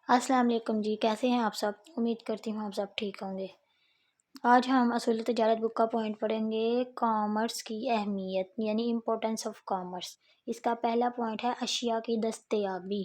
السلام علیکم جی، کیسے ہیں آپ سب؟ امید کرتی ہوں آپ سب ٹھیک ہوں گے۔ آج ہم اصول تجارت بک کا پوائنٹ پڑھیں گے، کامرس کی اہمیت یعنی امپورٹنس آف کامرس۔ اس کا پہلا پوائنٹ ہے اشیاء کی دستیابی۔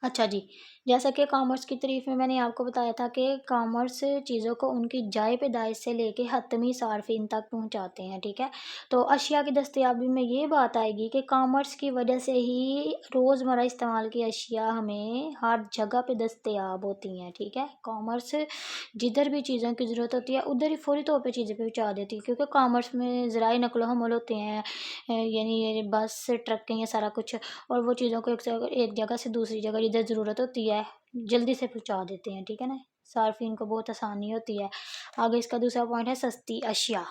اچھا جی، جیسا کہ کامرس کی تعریف میں نے آپ کو بتایا تھا کہ کامرس چیزوں کو ان کی جائے پیدائش سے لے کے حتمی صارفین تک پہنچاتے ہیں، ٹھیک ہے۔ تو اشیاء کی دستیابی میں یہ بات آئے گی کہ کامرس کی وجہ سے ہی روزمرہ استعمال کی اشیاء ہمیں ہر جگہ پہ دستیاب ہوتی ہیں، ٹھیک ہے۔ کامرس جدھر بھی چیزوں کی ضرورت ہوتی ہے ادھر ہی فوری طور پہ چیزیں پہنچا دیتی ہے، کیونکہ کامرس میں ذرائع نقل و حمل ہوتے ہیں، یعنی یہ بس ٹرکیں، یہ سارا کچھ، اور وہ چیزوں کو ایک جگہ سے دوسری جگہ جدھر ضرورت ہوتی ہے جلدی سے پہنچا دیتے ہیں، ٹھیک ہے نا۔ صارفین کو بہت آسانی ہوتی ہے۔ آگے اس کا دوسرا پوائنٹ ہے سستی اشیاء۔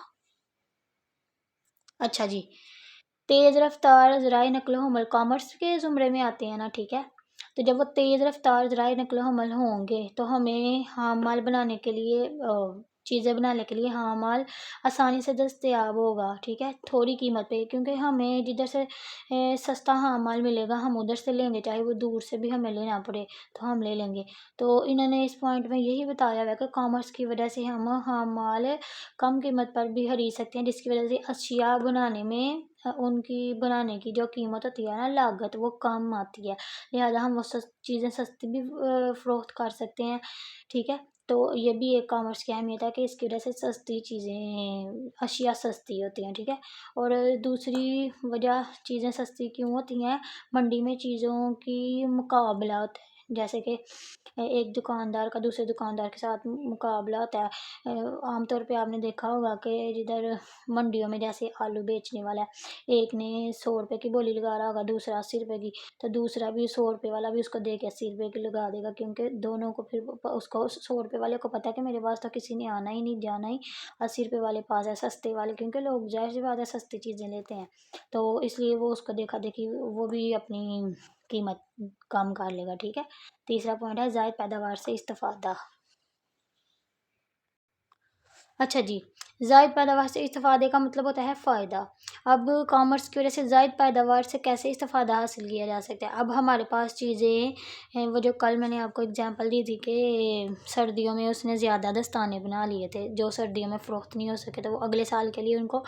اچھا جی، تیز رفتار ذرائع نقل و حمل کامرس کے زمرے میں آتے ہیں نا، ٹھیک ہے۔ تو جب وہ تیز رفتار ذرائع نقل و حمل ہوں گے تو ہمیں خام مال بنانے کے لیے چیزیں بنانے کے لیے خام مال آسانی سے دستیاب ہوگا، ٹھیک ہے، تھوڑی قیمت پہ، کیونکہ ہمیں جدھر سے سستا خام مال ملے گا ہم ادھر سے لیں گے، چاہے وہ دور سے بھی ہمیں لینا پڑے تو ہم لے لیں گے۔ تو انہوں نے اس پوائنٹ میں یہی بتایا ہوا ہے کہ کامرس کی وجہ سے ہم خام مال کم قیمت پر بھی خرید سکتے ہیں، جس کی وجہ سے اشیاء بنانے میں ان کی بنانے کی جو قیمت ہوتی ہے نا، لاگت، وہ کم آتی ہے، لہٰذا ہم وہ چیزیں سستی بھی فروخت کر سکتے ہیں، ٹھیک ہے۔ تو یہ بھی ایک کامرس کی اہمیت ہے کہ اس کی وجہ سے سستی چیزیں، اشیاء سستی ہوتی ہیں، ٹھیک ہے۔ اور دوسری وجہ چیزیں سستی کیوں ہوتی ہیں، منڈی میں چیزوں کی مقابلہ ہوتا ہے، جیسے کہ ایک دکاندار کا دوسرے دکاندار کے ساتھ مقابلہ ہوتا ہے۔ عام طور پہ آپ نے دیکھا ہوگا کہ جدھر منڈیوں میں جیسے آلو بیچنے والا ہے، ایک نے 100 روپے کی بولی لگا رہا ہوگا، دوسرا 80 روپے کی، تو دوسرا بھی 100 روپے والا بھی اس کو دے کے 80 روپے کی لگا دے گا، کیونکہ دونوں کو پھر اس کو 100 روپے والے کو پتا ہے کہ میرے پاس تو کسی نے آنا ہی نہیں جانا ہی 80 روپے والے پاس ہے، سستے والے، کیونکہ لوگ ظاہر سی بات ہے سستی چیزیں لیتے ہیں، تو اس لیے وہ اس کو دیکھا دیکھی وہ بھی اپنی قیمت کم کر لے گا، ٹھیک ہے۔ تیسرا پوائنٹ ہے زائد پیداوار سے استفادہ۔ اچھا جی، زائد پیداوار سے استفادے کا مطلب ہوتا ہے فائدہ۔ اب کامرس کی وجہ سے زائد پیداوار سے کیسے استفادہ حاصل کیا جا سکتا ہے؟ اب ہمارے پاس چیزیں ہیں، وہ جو کل میں نے آپ کو اگزامپل دی تھی کہ سردیوں میں اس نے زیادہ دستانے بنا لیے تھے جو سردیوں میں فروخت نہیں ہو سکے، تو وہ اگلے سال کے لیے ان کو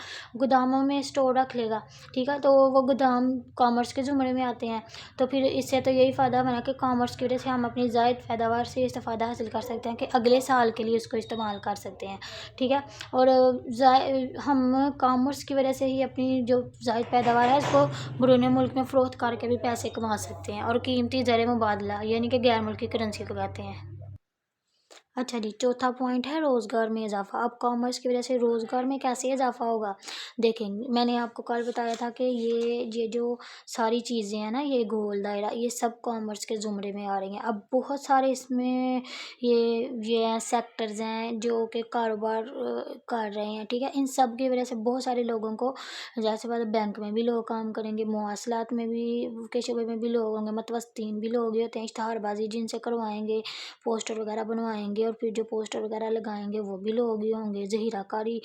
گوداموں میں اسٹور رکھ لے گا، ٹھیک ہے۔ تو وہ گودام کامرس کے زمرے میں آتے ہیں، تو پھر اس سے تو یہی فائدہ بنا کہ کامرس کی وجہ سے ہم اپنی زائد پیداوار سے استفادہ حاصل کر سکتے ہیں کہ اگلے سال کے لیے اس کو استعمال کر سکتے ہیں، ٹھیک ہے۔ اور ہم کامرس کی وجہ سے ہی اپنی جو زائد پیداوار ہے اس کو بیرون ملک میں فروخت کر کے بھی پیسے کما سکتے ہیں، اور قیمتی زر مبادلہ یعنی کہ غیر ملکی کرنسی کو کہتے ہیں۔ اچھا جی، چوتھا پوائنٹ ہے روزگار میں اضافہ۔ اب کامرس کی وجہ سے روزگار میں کیسے اضافہ ہوگا؟ دیکھیں، میں نے آپ کو کل بتایا تھا کہ یہ جو ساری چیزیں ہیں نا، یہ گول دائرہ، یہ سب کامرس کے زمرے میں آ رہی ہیں۔ اب بہت سارے اس میں یہ سیکٹرز ہیں جو کہ کاروبار کر رہے ہیں، ٹھیک ہے۔ ان سب کی وجہ سے بہت سارے لوگوں کو، جیسے بات بینک میں بھی لوگ کام کریں گے، مواصلات میں بھی کے شعبے میں بھی لوگ ہوں گے، متوسطین بھی لوگ ہی ہوتے ہیں، اشتہار بازی جن سے کروائیں گے، پوسٹر وغیرہ بنوائیں گے، اور پھر جو پوسٹر وغیرہ لگائیں گے وہ بھی لوگ ہی ہوں گے، ذخیرہ کاری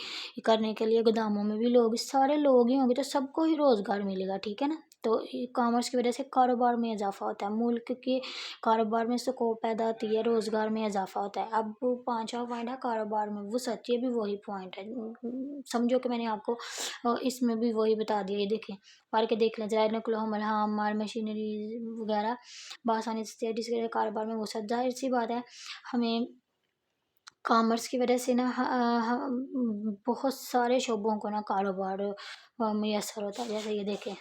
کرنے کے لیے گوداموں میں بھی لوگ، سارے لوگ ہی ہوں گے، تو سب کو ہی روزگار ملے گا، ٹھیک ہے نا۔ تو کامرس کی وجہ سے کاروبار میں اضافہ ہوتا ہے، ملک کے کاروبار میں سکوپ پیدا ہوتی ہے، روزگار میں اضافہ ہوتا ہے۔ اب پانچواں پوائنٹ ہے کاروبار میں وسعت۔ یہ بھی وہی پوائنٹ ہے، سمجھو کہ میں نے آپ کو اس میں بھی وہی بتا دیا۔ یہ دیکھیں، پڑھ کے دیکھ لیں، ذرائع نقل و حمل، خام مال، مشینری وغیرہ بآسانی سے، جس کے کاروبار میں وسعت، ظاہر سی بات ہے ہمیں کامرس کی وجہ سے نا بہت سارے شعبوں کو نا کاروبار میسر ہوتا ہے۔ جیسے یہ دیکھیں،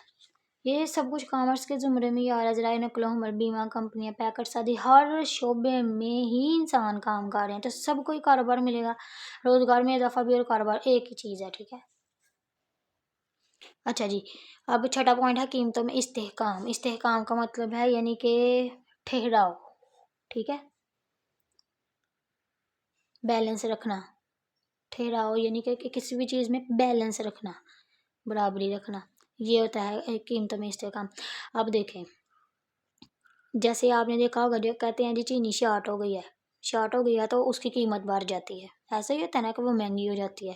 یہ سب کچھ کامرس کے زمرے میں ہی آ رہا ہے، ذرائع نقل و حمل، بیمہ کمپنیاں، پیکٹس آدھی، ہر شعبے میں ہی انسان کام کر رہے ہیں، تو سب کو ہی کاروبار ملے گا۔ روزگار میں اضافہ بھی اور کاروبار ایک ہی چیز ہے، ٹھیک ہے۔ اچھا جی، اب چھٹا پوائنٹ ہے قیمتوں میں استحکام۔ استحکام کا مطلب ہے یعنی کہ ٹھہراؤ، ٹھیک ہے، بیلنس رکھنا، ٹھہراؤ یعنی کہ کسی بھی چیز میں بیلنس رکھنا، برابری رکھنا، یہ ہوتا ہے قیمتوں میں استحکام۔ اب دیکھیں، جیسے آپ نے دیکھا ہوگا جو کہتے ہیں جی چینی شارٹ ہو گئی ہے، شارٹ ہو گئی ہے تو اس کی قیمت بڑھ جاتی ہے، ایسا ہی ہوتا ہے نا کہ وہ مہنگی ہو جاتی ہے۔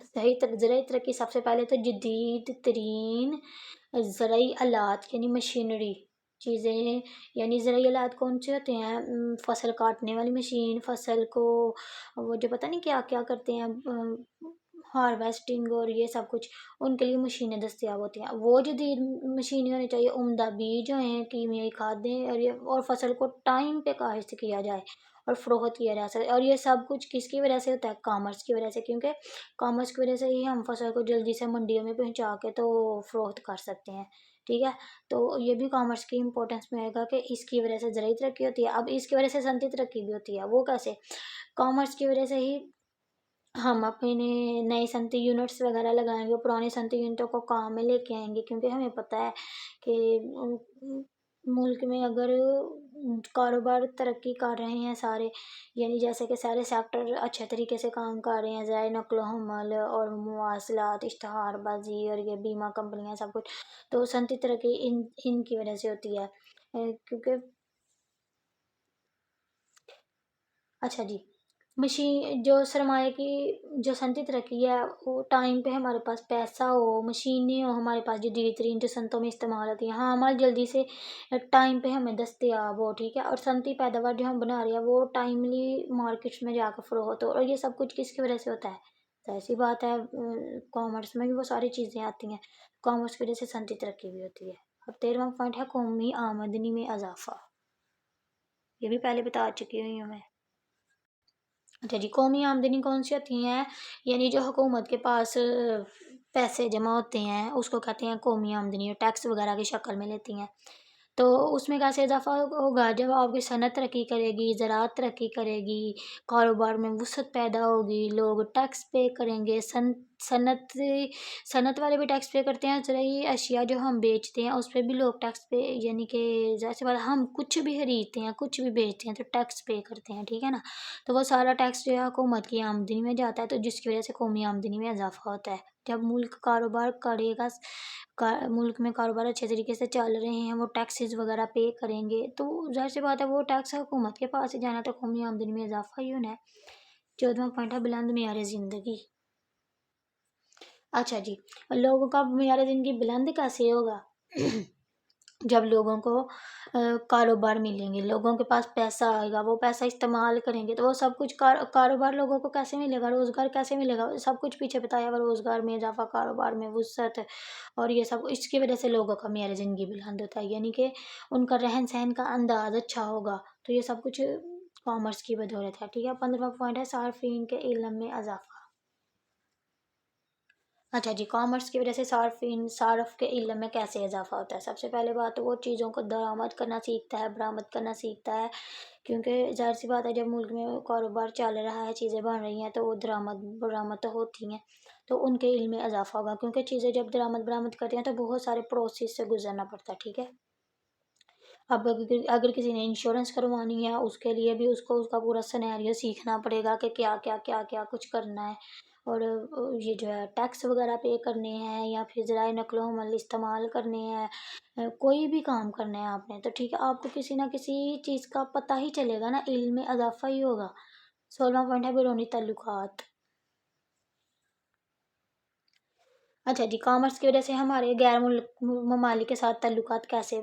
زرعی ترقی سب سے پہلے تو جدید ترین زرعی آلات یعنی مشینری چیزیں، یعنی زرعی آلات کون سے ہوتے ہیں؟ فصل کاٹنے والی مشین، فصل کو وہ جو پتہ نہیں کیا کیا کرتے ہیں، ہارویسٹنگ اور یہ سب کچھ، ان کے لیے مشینیں دستیاب ہوتی ہیں، وہ جدید مشینیں ہونی چاہیے۔ عمدہ بیج جو ہیں، کیمیائی کھادیں، اور فصل کو ٹائم پہ کاشت کیا جائے اور فروخت کیا جا سکے، اور یہ سب کچھ کس کی وجہ سے ہوتا ہے؟ کامرس کی وجہ سے، کیونکہ کامرس کی وجہ سے ہی ہم فصل کو جلدی سے منڈیوں میں پہنچا کے تو فروخت کر سکتے ہیں، ٹھیک ہے؟ تو یہ بھی کامرس کی امپورٹنس میں آئے گا کہ اس کی وجہ سے زرعی ترقی ہوتی ہے۔ اب اس کی وجہ سے صنعتی ترقی بھی ہوتی ہے، وہ کیسے؟ کامرس کی وجہ سے ہی ہم اپنے نئے صنعتی یونٹس وغیرہ لگائیں گے، پرانے صنعتی یونٹوں کو کام میں لے کے آئیں گے، کیونکہ ہمیں پتہ ہے کہ ملک میں اگر کاروبار ترقی کر رہے ہیں سارے، یعنی جیسے کہ سارے سیکٹر اچھے طریقے سے کام کر رہے ہیں، ذرائع نقل و حمل اور مواصلات، اشتہار بازی اور یہ بیمہ کمپنیاں سب کچھ، تو صنعتی ترقی ان کی وجہ سے ہوتی ہے، کیونکہ اچھا جی، مشین جو سرمایہ کی جو صنعتی ترقی ہے، وہ ٹائم پہ ہمارے پاس پیسہ ہو، مشینیں ہو ہمارے پاس جدید ترین جو صنعتوں میں استعمال ہوتی ہیں، ہاں ہمارے جلدی سے ٹائم پہ ہمیں دستیاب ہو، ٹھیک ہے، اور صنعتی پیداوار جو ہم بنا رہے ہیں وہ ٹائملی مارکیٹس میں جا کر فروخت ہو، اور یہ سب کچھ کس کی وجہ سے ہوتا ہے؟ ظاہر سی بات ہے، کامرس میں بھی وہ ساری چیزیں آتی ہیں، کامرس کی وجہ سے صنعتی ترقی بھی ہوتی ہے۔ اب 13واں پوائنٹ ہے قومی آمدنی میں اضافہ، یہ بھی پہلے بتا چکی ہوئی ہوں میں۔ اچھا جی، قومی آمدنی کون سی ہوتی ہیں؟ یعنی جو حکومت کے پاس پیسے جمع ہوتے ہیں اس کو کہتے ہیں قومی آمدنی، اور ٹیکس وغیرہ کی شکل میں لیتی ہیں، تو اس میں کیسے اضافہ ہوگا؟ جب آپ کی صنعت ترقی کرے گی، زراعت ترقی کرے گی، کاروبار میں وسعت پیدا ہوگی، لوگ ٹیکس پے کریں گے، صنعت صنعت والے بھی ٹیکس پے کرتے ہیں، زرعی اشیاء جو ہم بیچتے ہیں اس پہ بھی لوگ ٹیکس پے، یعنی کہ ظاہر سی بات ہم کچھ بھی خریدتے ہیں، کچھ بھی بیچتے ہیں تو ٹیکس پے کرتے ہیں، ٹھیک ہے نا؟ تو وہ سارا ٹیکس جو ہے حکومت کی آمدنی میں جاتا ہے، تو جس کی وجہ سے قومی آمدنی میں اضافہ ہوتا ہے۔ جب ملک کاروبار کرے گا، ملک میں کاروبار اچھے طریقے سے چل رہے ہیں، وہ ٹیکسز وغیرہ پے کریں گے، تو ظاہر سی بات ہے وہ ٹیکس حکومت کے پاس ہی جانا، تو قومی آمدنی میں اضافہ ہی ہونا ہے۔ 14واں پوائنٹ ہے بلند معیار زندگی۔ اچھا جی، لوگوں کا معیار زندگی بلند کیسے ہوگا؟ جب لوگوں کو کاروبار ملیں گے، لوگوں کے پاس پیسہ آئے گا، وہ پیسہ استعمال کریں گے، تو وہ سب کچھ کاروبار لوگوں کو کیسے ملے گا؟ روزگار کیسے ملے گا؟ سب کچھ پیچھے بتایا ہوا، روزگار میں اضافہ، کاروبار میں وسعت، اور یہ سب اس کی وجہ سے لوگوں کا معیار زندگی بلند ہوتا ہے، یعنی کہ ان کا رہن سہن کا انداز اچھا ہوگا، تو یہ سب کچھ کامرس کی بدولت ہے، ٹھیک ہے۔ 15واں پوائنٹ ہے صارفین کے علم میں اضافہ۔ اچھا جی، کامرس کی وجہ سے صارف کے علم میں کیسے اضافہ ہوتا ہے؟ سب سے پہلے بات تو وہ چیزوں کو درآمد کرنا سیکھتا ہے، برآمد کرنا سیکھتا ہے، کیونکہ ظاہر سی بات ہے جب ملک میں کاروبار چل رہا ہے، چیزیں بن رہی ہیں، تو وہ درآمد برآمد تو ہوتی ہیں، تو ان کے علم میں اضافہ ہوگا، کیونکہ چیزیں جب درآمد برآمد کرتی ہیں تو بہت سارے پروسیس سے گزرنا پڑتا ہے، ٹھیک ہے۔ اب اگر کسی نے انشورنس کروانی ہے، اس کے لیے بھی اس کو اس کا پورا سینیریو سیکھنا پڑے گا کہ کیا کیا کیا کیا کچھ کرنا ہے، اور یہ جو ہے ٹیکس وغیرہ پے کرنے ہیں، یا پھر ذرائع نقل و حمل استعمال کرنے ہیں، کوئی بھی کام کرنا ہے آپ نے، تو ٹھیک ہے، آپ کو کسی نہ کسی چیز کا پتہ ہی چلے گا نا، علم میں اضافہ ہی ہوگا۔ 16واں پوائنٹ ہے بیرونی تعلقات۔ اچھا جی، کامرس کی وجہ سے ہمارے غیر ملک ممالک کے ساتھ تعلقات کیسے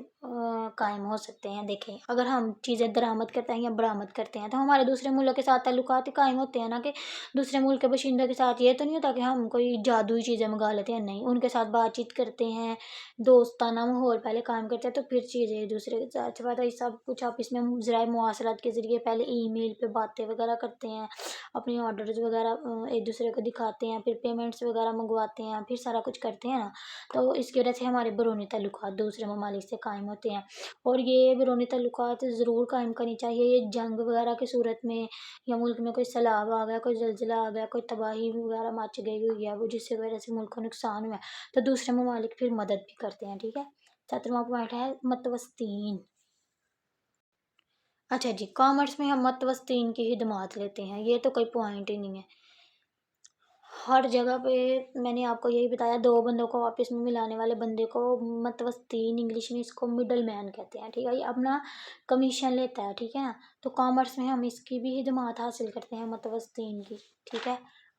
قائم ہو سکتے ہیں؟ دیکھیں، اگر ہم چیزیں درآمد کرتے ہیں یا برآمد کرتے ہیں تو ہمارے دوسرے ملک کے ساتھ تعلقات ہی قائم ہوتے ہیں نا، کہ دوسرے ملک کے باشندوں کے ساتھ یہ تو نہیں ہوتا کہ ہم کوئی جادوئی چیزیں منگا لیتے ہیں، نہیں، ان کے ساتھ بات چیت کرتے ہیں، دوستانہ ماحول پہلے قائم کرتے ہیں، تو پھر چیزیں ایک دوسرے کے ساتھ بات ہے، سب کچھ آپ اس میں ذرائع مواصلات کے ذریعے پہلے ای میل پہ باتیں وغیرہ کرتے ہیں، اپنی آرڈرز وغیرہ ایک دوسرے کو دکھاتے ہیں، پھر پیمنٹس وغیرہ منگواتے ہیں، پھر سارا کچھ کرتے ہیں نا، تو اس کی وجہ سے ہمارے بیرونی تعلقات دوسرے ممالک سے قائم ہوتے ہیں، اور یہ بیرونی تعلقات ضرور قائم کرنی چاہیے، یہ جنگ وغیرہ کی صورت میں، یا ملک میں کوئی سیلاب آ گیا، کوئی زلزلہ آ گیا، کوئی تباہی وغیرہ مچ گئی ہوئی ہے، وہ جس کی وجہ سے ملک کو نقصان ہوا ہے، تو دوسرے ممالک پھر مدد بھی کرتے ہیں، ٹھیک ہے۔ 17واں پوائنٹ ہے متوسطین۔ اچھا جی، کامرس میں ہم متوسطین کی خدمات لیتے ہیں، یہ تو کوئی پوائنٹ ہی نہیں ہے، ہر جگہ پہ میں نے آپ کو یہی بتایا، دو بندوں کو آپس میں ملانے والے بندے کو متوسطین، انگلش میں اس کو مڈل مین کہتے ہیں، ٹھیک ہے، یہ اپنا کمیشن لیتا ہے، ٹھیک ہے نا، تو کامرس میں ہم اس کی بھی خدمات حاصل کرتے ہیں، متوسطین کی، ٹھیک ہے۔